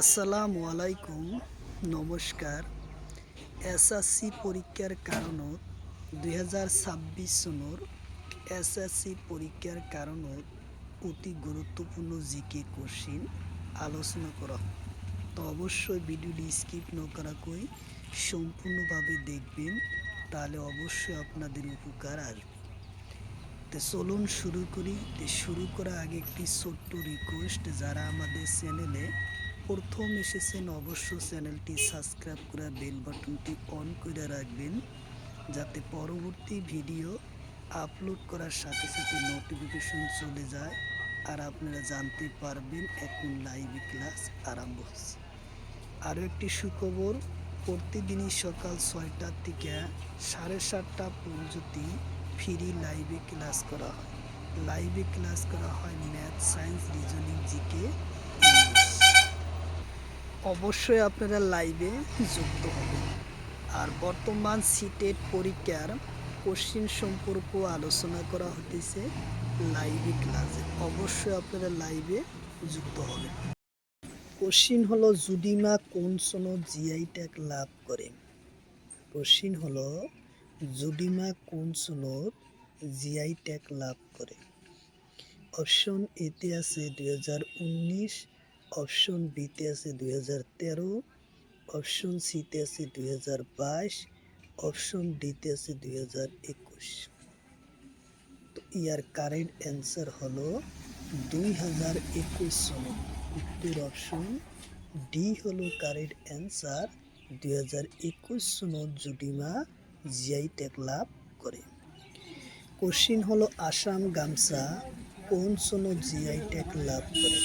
আসসালামু আলাইকুম। নমস্কার। এসএসসি পরীক্ষার কাৰণত 2026 চনৰ এসএসসি পরীক্ষার কাৰণত অতি গুরুত্বপূর্ণ জিকে কোশ্চিন আলোচনা করা। তো অবশ্যই ভিডিওটি স্কিপ নকরাকৈ সম্পূর্ণভাবে দেখবেন, তাহলে অবশ্যই আপনাদের উপকার আসবে। তো চলুন শুরু করি। শুরু করার আগে একটি ছোট্ট রিকোয়েস্ট, যারা আমাদের চ্যানেলে প্রথম এসেছেন অবশ্যই চ্যানেলটি সাবস্ক্রাইব করে বেল বাটনটি অন করে রাখবেন, যাতে পরবর্তী ভিডিও আপলোড করার সাথে সাথে নোটিফিকেশন চলে যায় আর আপনারা জানতে পারবেন এখন লাইভ ক্লাস আরম্ভ হচ্ছে। আরও একটি সুখবর, প্রতিদিনই সকাল 6টা থেকে 7:30 পর্যন্ত ফ্রি লাইভে ক্লাস করা হয়। লাইভে ক্লাস করা হয় math, science, reasoning, GK, English. অবশ্যই আপনারা লাইভে যুক্ত হবেন। আর বর্তমান সিটেট পরীক্ষার কোশ্চিন সম্পর্ক আলোচনা করা হতেছে লাইভে ক্লাসে। অবশ্যই আপনারা লাইভে যুক্ত হবেন। কোশ্চিন হলো, জুডিমা কোন সনত জিআই ট্যাগ লাভ করে? কোশ্চিন হলো, জুডিমা কোন সনত জিআই ট্যাগ লাভ করে? অপশন এতে আছে 2019, অপশন বিতে আছে 2013, অপশন সিতে আছে 2022, অপশন ডিতে আছে 2021। তো ইয়ার কারেক্ট অ্যান্সার হলো 2021 সনত। উত্তর অপশন ডি হলো কারেক্ট অ্যান্সার। 2021 সনত জুডিমা জিআই ট্যাগ লাভ করে। কোশ্চিন হলো, আসাম গামছা কোন সনত জিআই ট্যাগ লাভ করে?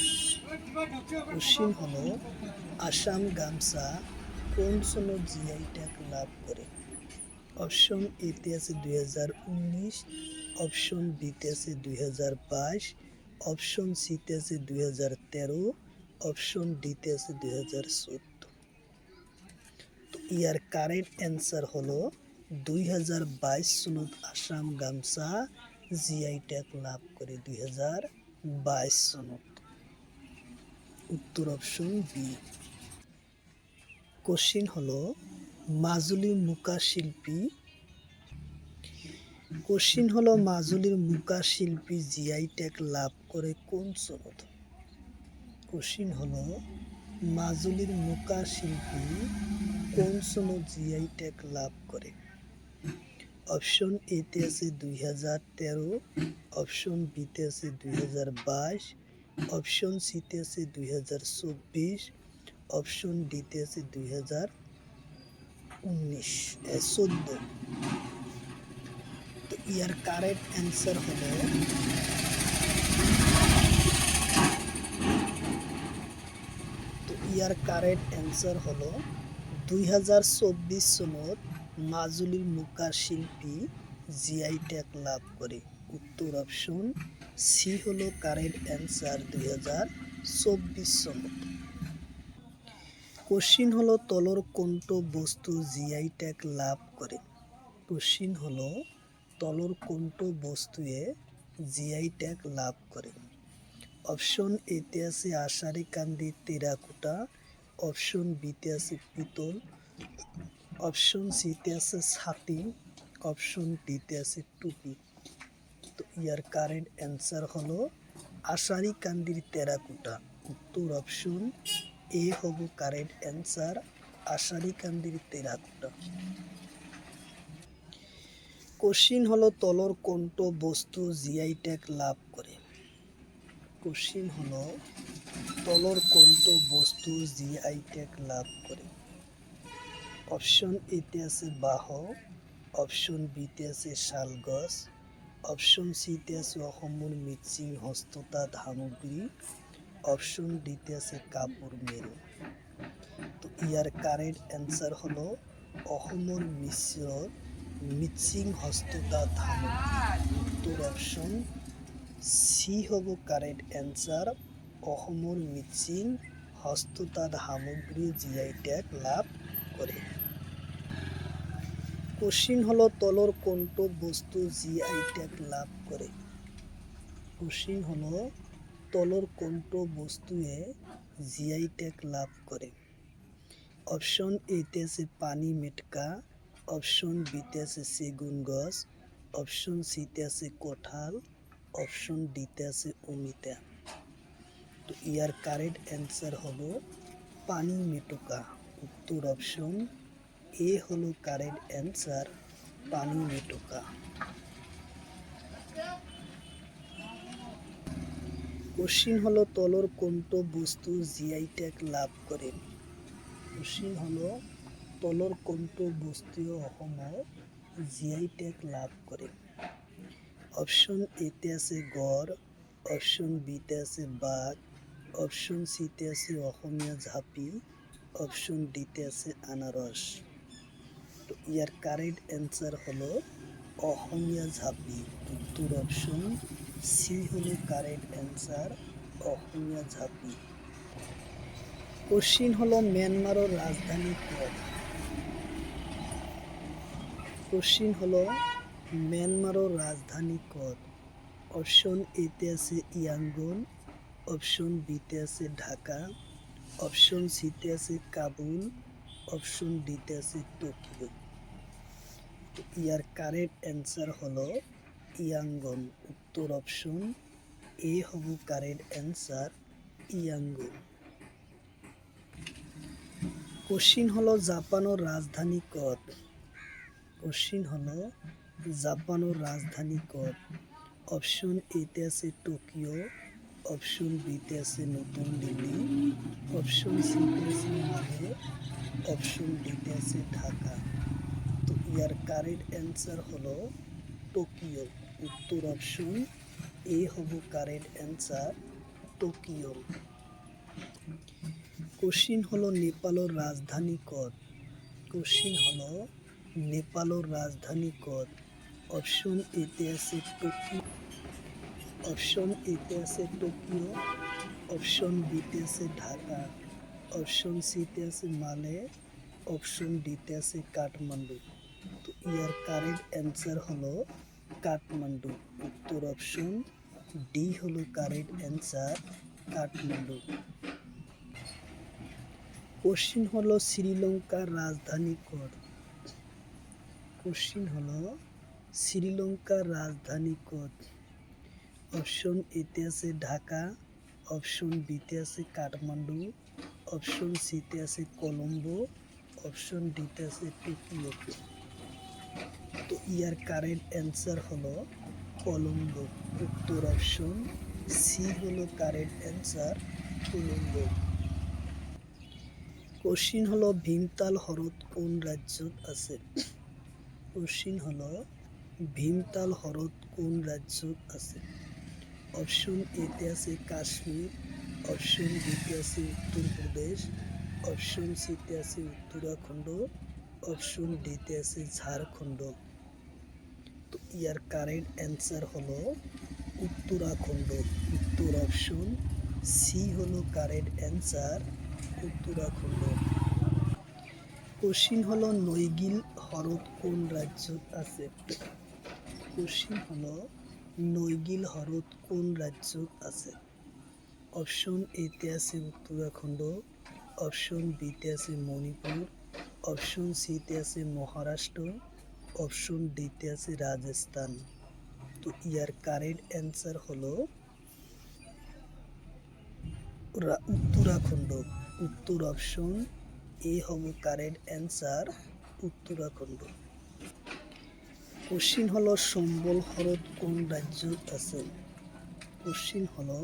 কোশ্চিন হলো, আসাম গামছা কোন সনত জিআই ট্যাগ লাভ করে? অপশন এতে আছে 2019, অপশন বিতে আছে 2022, অপশন সিতে আছে 2013, অপশন ডিতে আছে 2014। তো ইয়ার কারেক্ট অ্যান্সার হলো 2022 সনত আসাম গামছা জিআই ট্যাগ লাভ করে 2022 সনত। উত্তর অপশন বি। কোশ্চিন হলো, মাজুলীর মুকা শিল্পী। কোশ্চিন হলো, মাজুলীর মুকা শিল্পী জিআই ট্যাগ লাভ করে কোন সনত? কোশ্চিন হলো, মাজুলীর মুকা শিল্পী কোন সনত জিআই ট্যাগ লাভ করে? অপশন এতে আছে 2013, অপশন বিতে আছে 2022, অপশন সিতে আছে 2024, অপশন ডিতে আছে 2014। তো ইয়ার কারেক্ট অ্যান্সার হলো 2024 সনত মাজুলীর মুকা শিল্পী জিআই ট্যাগ লাভ করে। উত্তর অপশন সি হলো কারেক্ট অ্যান্সার, 2024 সনত। কোশ্চিন হলো, তলর কোনটো বস্তু জিআই ট্যাগ লাভ করে? কোশ্চিন হলো, তলর কোনটো বস্তুয়ে জিআই ট্যাগ লাভ করে? অপশন এতে আছে আষাঢ়ি কান্দি টেরাকোটা, অপশন বিতে আছে পিতল, অপশন সিতে আছে ছাতি, অপশন ডিতে আছে টুপি। তো ইয়ার কারেক্ট অ্যান্সার হলো আষাঢ়ি কান্দির টেরাকোটা। উত্তর অপশন এ হব কারেক্ট অ্যান্সার, আষাঢ়ি কান্দির টেরাকোটা। কোশ্চিন হলো, তলর কোনটো বস্তু জিআই ট্যাগ লাভ করে? কোশ্চিন হলো, তলর কোনটো বস্তু জিআই ট্যাগ লাভ করে? অপশন এতে আছে বাহ, অপশন বিতে আছে শালগছ, অপশন সিতে আছে অসমৰ মৃৎচিং হস্ততাঁত সামগ্ৰী, অপশন ডিতে আছে কাপোৰ মেৰু। তো ইয়ার কারেক্ট অ্যান্সার হলো অসমৰ মৃৎচিং হস্ততাঁত সামগ্ৰী। উত্তর অপশন সি হব কারেক্ট অ্যান্সার, অসমৰ মৃৎচিং হস্ততাঁত সামগ্ৰী জিআই ট্যাগ লাভ করে। কোশ্চিন হলো, তলর কোনটো বস্তু জিআই ট্যাগ লাভ করে? কোশ্চিন হলো, তলর কোনটো বস্তুয়ে জিআই ট্যাগ লাভ করে? অপশন এতে আছে পানি মেটকা, অপশন বিতে আছে সেগুন গাছ, অপশন সিতে আছে কাঁঠাল, অপশন ডিতে আছে অমিতা। তো ইয়ার কারেক্ট অ্যান্সার হলো পানি মেটকা। উত্তর অপশন এ হলো কারেক্ট অ্যান্সার, পানি মেটকা। কোশ্চিন হলো তলর কোনটো বস্তু জিআই ট্যাগ লাভ কৰে? কোশ্চিন হলো তলর কোনটো বস্তুৱে অসমত জিআই ট্যাগ লাভ কৰে? অপশন এতে আছে গড়, অপশন বিতে আছে বাঘ, অপশন সিতে আছে অসমীয়া ঝাঁপি, অপশন ডিতে আছে আনারস। তো ইয়ার কারেক্ট অ্যান্সার হলো অসমীয়া ঝাঁপি। উত্তর অপশন সি হলো কারেক্ট অ্যান্সার, অসমীয়া ঝাঁপি। কোশ্চিন হলো মিয়ানমারের রাজধানী কত? কোশ্চিন হলো মিয়ানমারের রাজধানী কত? অপশন এতে আছে ইয়াঙ্গুন, অপশন বিতে আছে ঢাকা, অপশন সিতে আছে কাবুল, অপশন ডিতে আছে টোকিও। ইয়ার কারেক্ট অ্যান্সার হলো ইয়াঙ্গুন। উত্তর অপশন এ হব কারেক্ট অ্যান্সার, ইয়াঙ্গুন। কোশ্চিন হলো জাপানের রাজধানী কত? কোশ্চিন হলো জাপানের রাজধানী কত? অপশন এতে আছে টোকিও, অপশন বিতে আছে নতুন দিল্লি, অপশন সিতে আছে মালে, অপশন ডিতে আছে ঢাকা। তো ইয়ার কারেক্ট অ্যান্সার হলো টোকিও। উত্তর অপশন এ হব কারেক্ট অ্যান্সার, টোকিও। কোশ্চিন হলো নেপালের রাজধানী কত? কোশ্চিন হলো নেপালের রাজধানী কত? অপশন এতে আছে টোকিও, অপশন এতে আছে টোকিও, অপশন বিতে আছে ঢাকা, অপশন সিতে আছে মালে, অপশন ডিতে আছে কাঠমান্ডু। তো ইয়ার কারেক্ট অ্যান্সার হলো কাঠমান্ডু। উত্তর অপশন ডি হলো কারেক্ট অ্যান্সার, কাঠমান্ডু। কোশ্চিন হলো শ্রীলঙ্কার রাজধানী কত? কোশ্চিন হলো শ্রীলঙ্কার রাজধানী কত? অপশন এতে আছে ঢাকা, অপশন বিতে আছে কাঠমান্ডু, অপশন সিতে আছে কলম্বো, অপশন ডিতে আছে টোকিও। তো ইয়ার কারেক্ট অ্যান্সার হলো কলম্বো। উত্তর অপশন সি হলো কারেক্ট অ্যান্সার, কলম্বো। কোশ্চিন হলো ভীমতাল হ্রদ কোন রাজ্যত আছে? কোশ্চিন হলো ভীমতাল হ্রদ কোন রাজ্যত আছে? অপশন এতে আছে কাশ্মীর, অপশন বিতে আছে উত্তরপ্রদেশ, অপশন সিতে আছে উত্তরাখণ্ড, অপশন ডিতে আছে ঝাড়খণ্ড। তো ইয়ার কারেক্ট অ্যান্সার হলো উত্তরাখণ্ড। উত্তর অপশন সি হলো কারেক্ট অ্যান্সার, উত্তরাখণ্ড। কোশ্চিন হলো নৈগিল হ্রদ কোন রাজ্যত আছে? কোশ্চিন হলো নৈগিল হ্রদ কোন রাজ্যত আছে? অপশন এতে আছে উত্তরাখণ্ড, অপশন বিতে আছে মণিপুর, অপশন সিতে আছে মহারাষ্ট্র, অপশন ডিতে আছে রাজস্থান। তো ইয়ার কারেক্ট অ্যান্সার হলো উত্তরাখণ্ড। উত্তর অপশন এ হব কারেক্ট অ্যান্সার, উত্তরাখণ্ড। কোশ্চিন হলো সম্বল হ্রদ কোন রাজ্যত আছে? কোশ্চিন হলো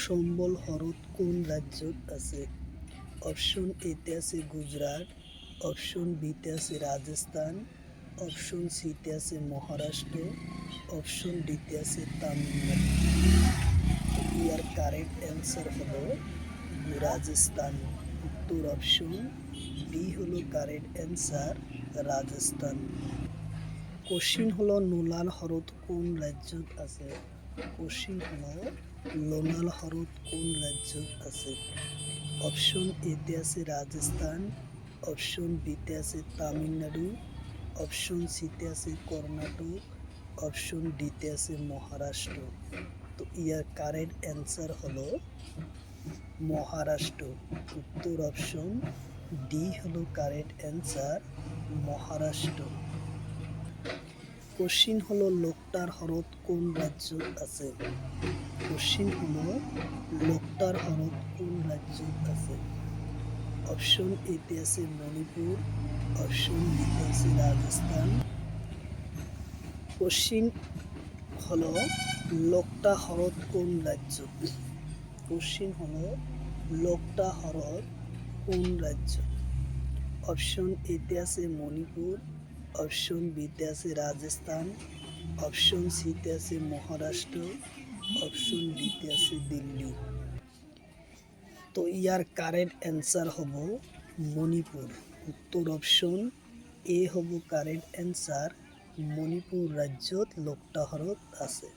সম্বল হ্রদ কোন রাজ্যত আছে? অপশন এতে আছে গুজরাট, অপশন বিতে আছে রাজস্থান, অপশন সিতে আছে মহারাষ্ট্র, অপশন ডিতে আছে তামিলনাড়ু। ইয়ার কারেক্ট অ্যান্সার হলো রাজস্থান। উত্তর অপশন বি হলো কারেক্ট অ্যান্সার, রাজস্থান। কোশ্চিন হলো নোনাল হ্রদ কোন রাজ্যত আছে? কোশ্চিন হলো নোনাল হ্রদ কোন রাজ্যত আছে? অপশন এতে আছে রাজস্থান, অপশন বিতে আছে তামিলনাড়ু, অপশন সিতে আছে কর্ণাটক, অপশন ডিতে আছে মহারাষ্ট্র। তো ইয়ার কারেক্ট অ্যান্সার হলো মহারাষ্ট্র। উত্তর অপশন ডি হলো কারেক্ট অ্যান্সার, মহারাষ্ট্র। কোশ্চিন হলো লোকটার হ্রদ কোন রাজ্যত আছে? কোশ্চিন হলো লোকটার হ্রদ কোন রাজ্যত আছে? অপশন এতে আছে মণিপুর, অপশন বিতে আছে রাজস্থান। কোশ্চিন হলো লোকটা হ্রদ কোন রাজ্য? কোশ্চিন হলো লোকটা হ্রদ কোন রাজ্য? অপশন এতে আছে মণিপুর, অপশন বিতে আছে রাজস্থান, অপশন সিতে আছে মহারাষ্ট্র, অপশন ডিতে আছে দিল্লি। তো ইয়ার কারেক্ট অ্যান্সার হব মণিপুর। উত্তর অপশন এ হব কারেক্ট অ্যান্সার, মণিপুর রাজ্যত লোকটা হ্রদ আছে।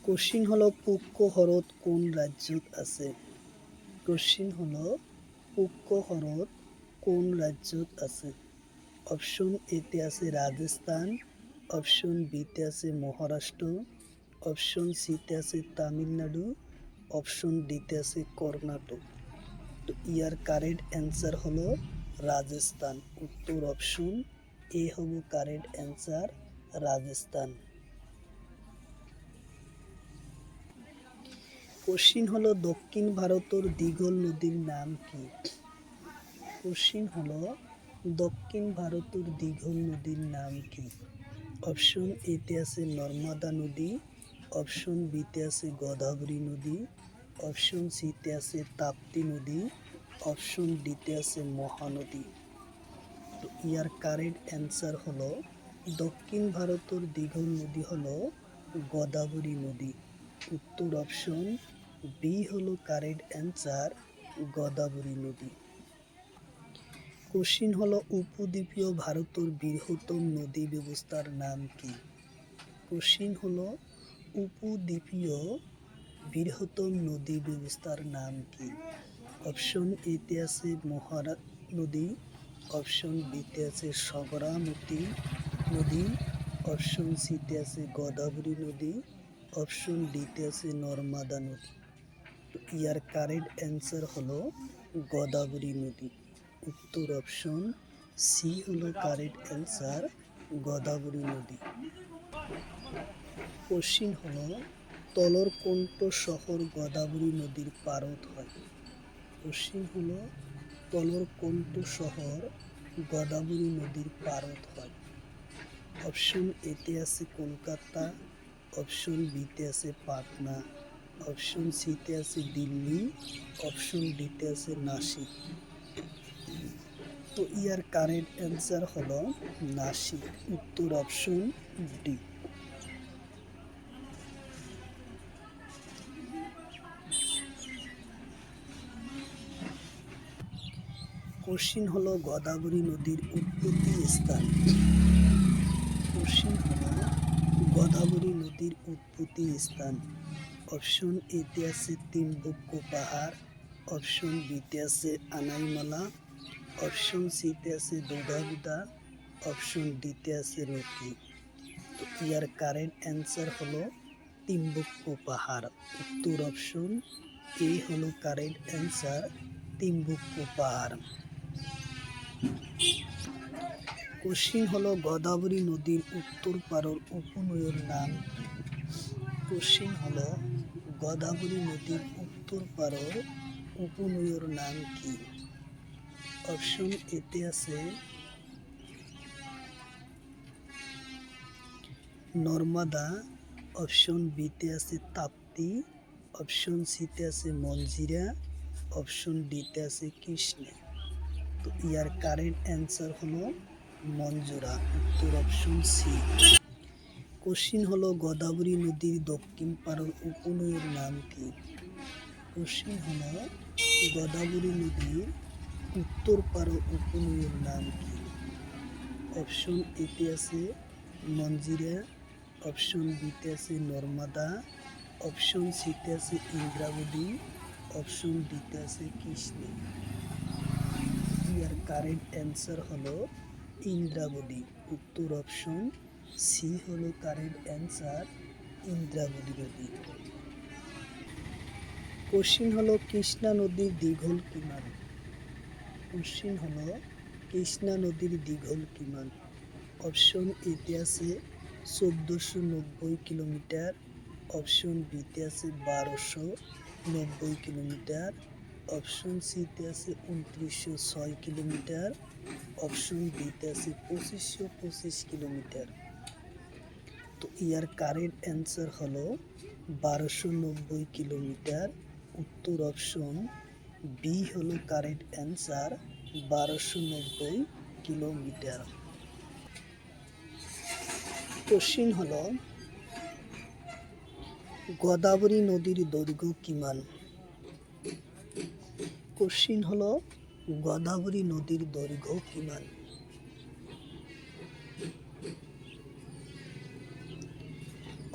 কোশ্চিন হলো পুক্কো হ্রদ কোন রাজ্যত আছে? কোশ্চিন হলো পুক্কো হ্রদ কোন রাজ্যত আছে? অপশন এতে আছে রাজস্থান, অপশন বিতে আছে মহারাষ্ট্র, অপশন সিতে আছে তামিলনাড়ু, অপশন ডিতে আছে কর্ণাটক। তো ইয়ার কারেক্ট অ্যান্সার হলো রাজস্থান। উত্তর অপশন এ হব কারেক্ট অ্যান্সার, রাজস্থান। কোশ্চিন হলো দক্ষিণ ভারতের দীঘল নদীর নাম কি? কোশ্চিন হলো দক্ষিণ ভারতের দীঘল নদীর নাম কি? অপশন এতে আছে নর্মদা নদী, অপশন বিতে আছে গোদাবরী নদী, অপশন সিতে আছে তাপ্তি নদী, অপশন ডিতে আছে মহানদী। তো ইয়ার কারেক্ট অ্যান্সার হলো দক্ষিণ ভারতের দীঘল নদী হলো গোদাবরী নদী। উত্তর অপশন বি হলো কারেক্ট অ্যান্সার, গোদাবরী নদী। কোশ্চিন হলো উপদ্বীপীয় ভারতের বৃহত্তম নদী ব্যবস্থার নাম কি? কোশ্চিন হলো উপদ্বীপীয় বৃহত্তম নদী ব্যবস্থার নাম কি? অপশন এতে আছে মহারা নদী, অপশন বিতে আছে সবরামতী নদী, অপশন সিতে আছে গোদাবরী নদী, অপশন ডিতে আছে নর্মদা নদী। তো ইয়ার কারেক্ট অ্যান্সার হলো গোদাবরী নদী। উত্তর অপশন সি হলো কারেক্ট অ্যান্সার, গোদাবরী নদী। কোশ্চিন হলো তলরকণ্ঠ শহর গোদাবরী নদীর পারত হয়? কোশ্চিন হলো তলরকণ্ঠ শহর গোদাবরী নদীর পারত হয়? অপশন এতে আছে কলকাতা, অপশন বিতে আছে পাটনা, অপশন সিতে আছে দিল্লি, অপশন ডিতে আছে নাসিক। তো ইয়ার কারেক্ট অ্যান্সার হলো নাসিক। উত্তর অপশন ডি। কোশ্চিন হলো গোদাবরী নদীর উৎপত্তি স্থান। কোশ্চিন হলো গোদাবরী নদীর উৎপত্তি স্থান। অপশন এতে আছে তিম্বুক্কু পাহাড়, অপশন বিতে আছে আনাইমালা, অপশন সিতে আছে দুধাগুদা, অপশন ডিতে আছে রকি। তো ইয়ার কারেক্ট অ্যান্সার হলো তিম্বুক্কু পাহাড়। উত্তর অপশন এ হলো কারেক্ট অ্যান্সার, তিম্বুক্কু পাহাড়। কোশ্চিন হলো গোদাবরী নদীর উত্তর পারের উপনদীর নাম কি? কোশ্চিন হলো গোদাবরী নদীর উত্তর পারের উপনদীর নাম কি? অপশন এতে আছে নর্মদা, অপশন বিতে আছে তাপ্তি, অপশন সিতে আছে মঞ্জিরা, অপশন ডিতে আছে কৃষ্ণা। তো ইয়ার কারেক্ট অ্যান্সার হলো মঞ্জুরা। উত্তর অপশন সি। কোশ্চিন হলো গোদাবরী নদীর দক্ষিণ পারের উপনদীর নাম কি? কোশ্চিন হলো গোদাবরী নদীর উত্তর পারের উপনদীর নাম কি? অপশন এতে আছে মঞ্জিরা, অপশন বিতে আছে নর্মদা, অপশন সিতে আছে ইন্দ্রাবতী, অপশন ডিতে আছে কৃষ্ণা। ইয়ার কারেক্ট অ্যান্সার হলো ইন্দ্রাবতী। উত্তর অপশন সি হলো কারেক্ট অ্যান্সার, ইন্দ্রাবতী নদী। কোশ্চিন হলো কৃষ্ণা নদীর দীঘল কিমান। কোশ্চিন হলো কৃষ্ণা নদীর দীঘল কিমান। অপশন এতে আছে 1490 কিলোমিটার, অপশন বিতে আছে 1290 কিলোমিটার, অপশন সিতে আছে 2906 কিলোমিটার, অপশন ডিতে আছে 2525 কিলোমিটার। তো ইয়ার কারেক্ট অ্যান্সার হলো 1290 কিলোমিটার। উত্তর অপশন বি হলো কারেক্ট অ্যান্সার, 1290 কিলোমিটার। কোশ্চিন হলো গোদাবরী নদীর দৈর্ঘ্য কিমান। কোশ্চিন হলো গোদাবরী নদীর দৈর্ঘ্য কিমান।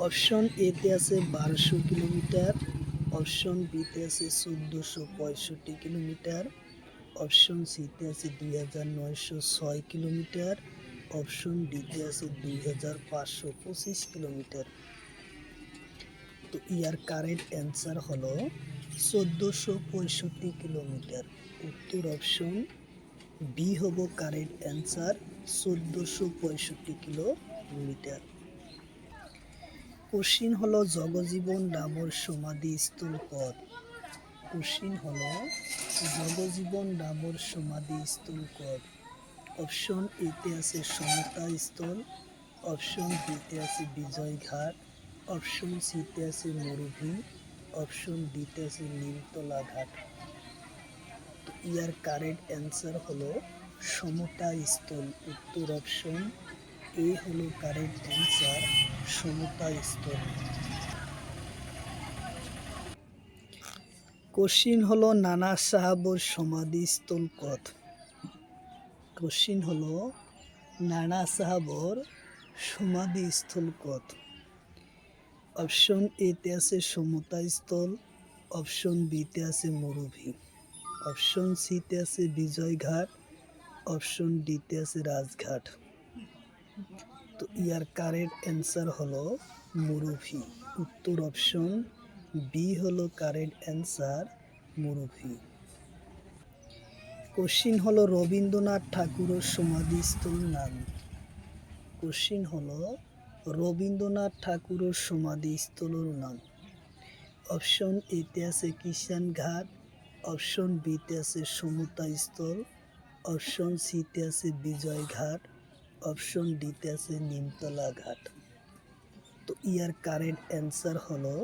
অপশন এতে আছে 1200 কিলোমিটার, অপশন বিতে আছে 1465 কিলোমিটার, অপশন সিতে আছে 2906 কিলোমিটার, অপশন ডিতে আছে 2525 কিলোমিটার। তো ইয়ার কারেক্ট অ্যান্সার হলো 1465 কিলোমিটার। উত্তর অপশন বি হব কারেক্ট অ্যান্সার, 1465 কিলোমিটার। কোশ্চিন হলো জগজীবন রামর সমাধিস্থল পদ। কোশ্চিন হলো জগজীবন রামর সমাধিস্থল পদ। অপশন এতে আছে সমতা স্থল, অপশন বিতে আছে বিজয়ঘাট, অপশন সিতে আছে মরুভূমি, অপশন ডিতে আছে নিমতলা ঘাট। তো ইয়ার কারেক্ট অ্যান্সার হলো সমতা স্থল। উত্তর অপশন এ হলো কারেক্ট অ্যান্সার, সমতা স্থল। কোশ্চিন হলো নানা সাহাবর সমাধিস্থল পথ। কোশ্চিন হলো নানা সাহাবর সমাধিস্থল পথ। অপশন এতে আছে সমতা স্থল, অপশন বিতে আছে মরুভূমি, অপশন সিতে আছে বিজয়ঘাট, অপশন ডিতে আছে রাজঘাট। তো ইয়ার কারেক্ট অ্যান্সার হলো মরুভূমি। উত্তর অপশন বি হলো কারেক্ট অ্যান্সার, মরুভূমি। কোশ্চিন হলো রবীন্দ্রনাথ ঠাকুরের সমাধিস্থল নাম। কোশ্চিন হলো রবীন্দ্রনাথ ঠাকুরের সমাধিস্থলের নাম। অপশন এতে আছে কিষান ঘাট, অপশন বিতে আছে সমতা স্থল, অপশন সিতে আছে বিজয় ঘাট, অপশন ডিতে আছে নিমতলা ঘাট। তো ইয়ার কারেক্ট অ্যান্সার হলো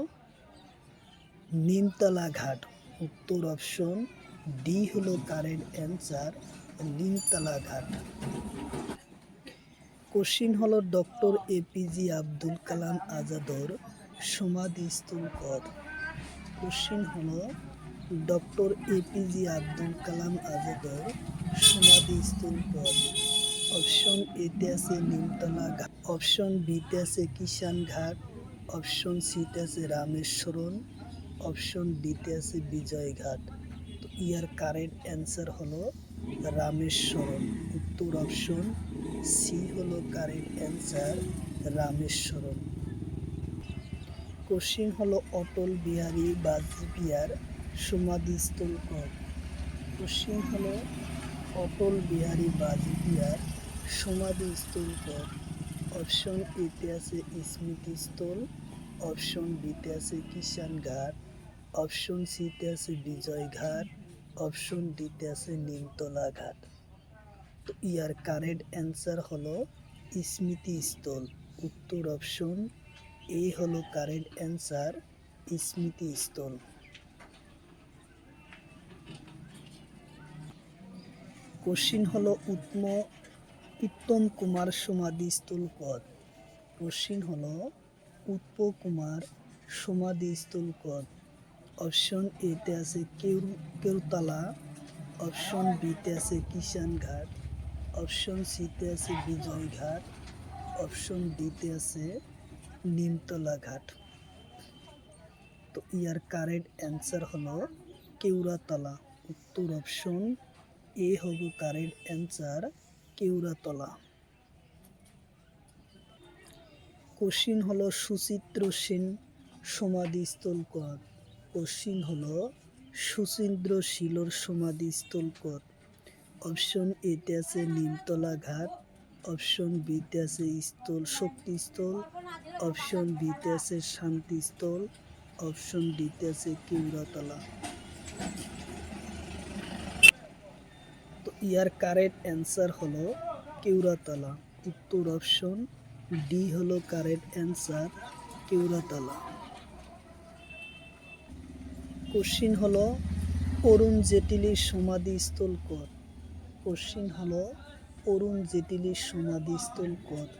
নিমতলা ঘাট। উত্তর অপশন ডি হলো কারেক্ট অ্যান্সার, নিমতলা ঘাট। কোশ্চিন হলো ডক্টর এপিজে আব্দুল কালাম আজাদর সমাধিস্থল পদ। কোশ্চিন হলো ডক্টর এপিজে আব্দুল কালাম আজাদর সমাধিস্থল পদ। অপশন এতে আছে নিমতলা ঘাট, অপশন বিতে আছে কিষান ঘাট, অপশন সিতে আছে রামেশ্বরম, অপশন ডিতে আছে বিজয় ঘাট। তো ইয়ার কারেক্ট অ্যান্সার হলো রামেশ্বরম। উত্তর অপশন সি হলো কারেক্ট অ্যান্সার, রামেশ্বরম। কোশ্চিন হলো অটল বিহারী বাজপেয়ীর সমাধিস্থল পদ। কোশ্চিন হলো অটল বিহারী বাজপেয়ীর সমাধিস্থল পদ। অপশন এতে আছে স্মৃতিস্থল, অপশন বিতে আছে কিষান ঘাট, অপশন সিতে আছে বিজয় ঘাট, অপশন ডিতে আছে নিমতলা ঘাট। তো ইয়ার কারেক্ট অ্যান্সার হলো স্মৃতিস্থল। উত্তর অপশন এ হলো কারেক্ট অ্যান্সার, স্মৃতিস্থল। কোশ্চিন হলো উত্তম কুমার সমাধিস্থল পদ। কোশ্চিন হলো উত্তম কুমার সমাধিস্থল পদ। অপশন এতে আছে কেউতলা, অপশন বিতে আছে কিষান ঘাট, অপশন সিতে আছে বিজয় ঘাট, অপশন ডিতে আছে নিমতলা ঘাট। তো ইয়ার কারেক্ট অ্যান্সার হলো কেওড়াতলা। উত্তর অপশন এ হবো কারেক্ট অ্যান্সার, কেওড়াতলা। কোশ্চিন হলো সুচিত্র সেন সমাধিস্থল পদ। কোশ্চিন হলো সুচিন্দ্র শিলর সমাধিস্থল কত? অপশন এতে আছে নিমতলা ঘাট, অপশন বিতে আছে শক্তিস্থল, অপশন বিতে আছে শান্তিস্থল, অপশন ডিতে আছে কেওড়াতলা। তো ইয়ার কারেক্ট অ্যান্সার হলো কেওড়াতলা। উত্তর অপশন ডি হলো কারেক্ট অ্যান্সার, কেওড়াতলা। কোশ্চিন হলো অরুণ জেটলির সমাধিস্থল কত? কোশ্চিন হলো অরুণ জেটলির সমাধিস্থল কত?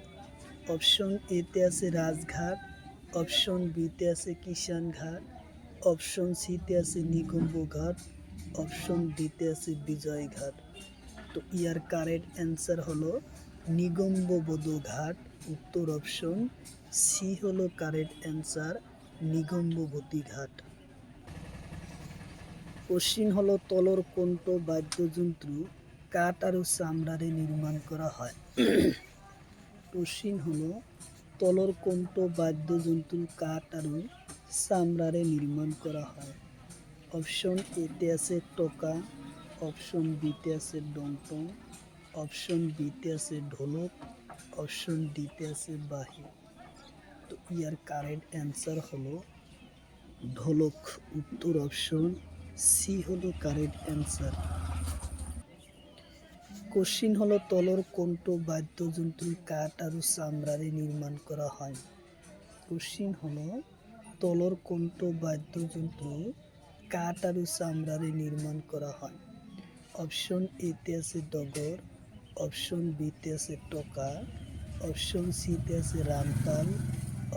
অপশন এতে আছে রাজঘাট, অপশন বিতে আছে কিষান ঘাট, অপশন সিতে আছে নিগম্ব ঘাট, অপশন ডিতে আছে বিজয় ঘাট। তো ইয়ার কারেক্ট অ্যান্সার হলো নিগম্ববোধ ঘাট। উত্তর অপশন সি হলো কারেক্ট অ্যান্সার, নিগম্ববতী ঘাট। কোশ্চিন হলো তলর কণ্ঠ বাদ্যযন্ত্র কাঠ আর চামড়ারে নির্মাণ করা হয়। কোশ্চিন হলো তলর কণ্ঠ বাদ্যযন্ত্র কাঠ আর চামড়ারে নির্মাণ করা হয়। অপশন এতে আছে টোকা, অপশন বিতে আছে ডংটং, অপশন বিতে আছে ঢোলক, অপশন ডিতে আছে বাঁশি। তো ইয়ার কারেক্ট অ্যান্সার হলো ঢোলক। উত্তর অপশন সি হলো কারেক্ট অ্যান্সার। কোশ্চিন হলো তলর কণ্ঠ বাদ্যযন্ত্র কাঠ আর চামড়ারে নির্মাণ করা হয়। কোশ্চিন হলো তলর কণ্ঠ বাদ্যযন্ত্র কাঠ আর চামড়ারে নির্মাণ করা হয়। অপশন এতে আছে ডগর, অপশন বিতে আছে টোকা, অপশন সিতে আছে রামতাল,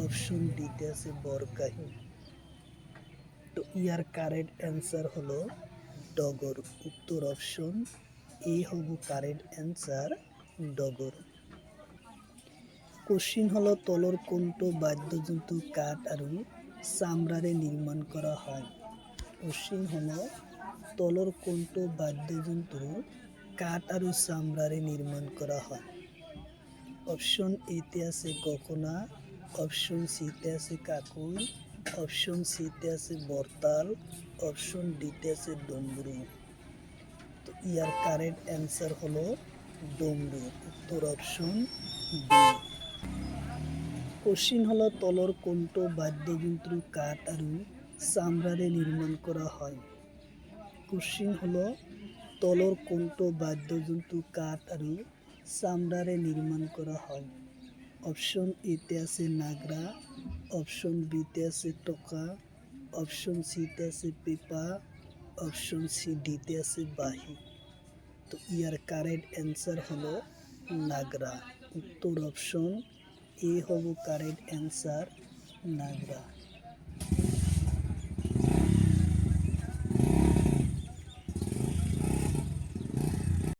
অপশন ডিতে আছে বরকাহি। তো ইয়ার কারেক্ট অ্যান্সার হলো ডগর। উত্তর অপশন এ হব কারেক্ট অ্যান্সার, ডগর। কোশ্চিন হলো তলর কণ্ঠ বাদ্যযন্ত্র কাঠ আর চামড়ারে নির্মাণ করা হয়। কোশ্চিন হলো তলর কণ্ঠ বাদ্যযন্ত্র কাঠ আর চামড়ারে নির্মাণ করা হয়। অপশন এতে আছে গগনা, অপশন সিতে আছে কাকুই, অপশন সিতে আছে বরতাল, অপশন ডিতে আছে ডমরু। তো ইয়ার কারেক্ট অ্যান্সার হলো ডমরু। উত্তর অপশন ডি। কোশ্চিন হলো তলর কণ্ঠ বাদ্যযন্ত্র কাঠ আর চামড়ারে নির্মাণ করা হয়। কোশ্চিন হলো তলর কণ্ঠ বাদ্যযন্ত্র কাঠ আর চামড়ারে নির্মাণ করা হয়। অপশন এতে আছে নাগরা, অপশন বিতে আছে টোকা, অপশন সিতে আছে পেপা, অপশন সি ডিতে আছে বাঁশি। তো ইয়ার কারেক্ট অ্যান্সার হলো নাগরা। উত্তর অপশন এ হব কারেক্ট অ্যান্সার, নাগরা।